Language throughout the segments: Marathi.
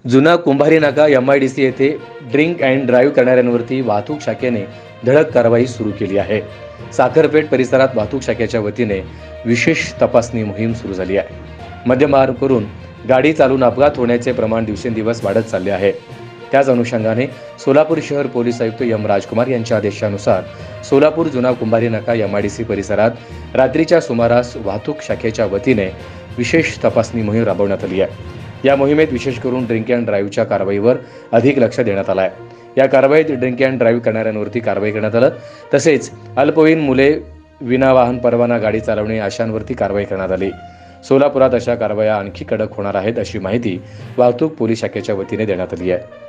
जुना कुंभारी नाका MIDC येथे ड्रिंक अँड ड्राईव्ह करणाऱ्यांवरती वाहतूक शाखेने धडक कारवाई सुरू केली आहे. साखरपेठ परिसरात वाहतूक शाखेच्या वतीने विशेष तपासणी मोहीम सुरू झाली आहे. मद्यपान करून गाडी चालवून अपघात होण्याचे प्रमाण दिवसेंदिवस वाढत चालले आहे. त्याच अनुषंगाने सोलापूर शहर पोलीस आयुक्त M. राजकुमार यांच्या आदेशानुसार सोलापूर जुना कुंभारी नाका MIDC परिसरात रात्रीच्या सुमारास वाहतूक शाखेच्या वतीने विशेष तपासणी मोहीम राबवण्यात आली आहे. या मोहिमेत विशेष करून ड्रिंक अँड ड्राईव्हच्या कारवाईवर अधिक लक्ष देण्यात आलं आहे. या कारवाईत ड्रिंक अँड ड्राईव्ह करणाऱ्यांवरती कारवाई करण्यात आलं. तसेच अल्पवयीन मुले, विना वाहन परवाना गाडी चालवणे अशांवरती कारवाई करण्यात आली. सोलापुरात अशा कारवाया आणखी कडक होणार आहेत अशी माहिती वाहतूक पोलीस शाखेच्या वतीने देण्यात आली आहे.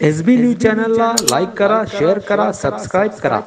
SB न्यूज चॅनलला लाईक करा, शेअर करा, सबस्क्राईब करा.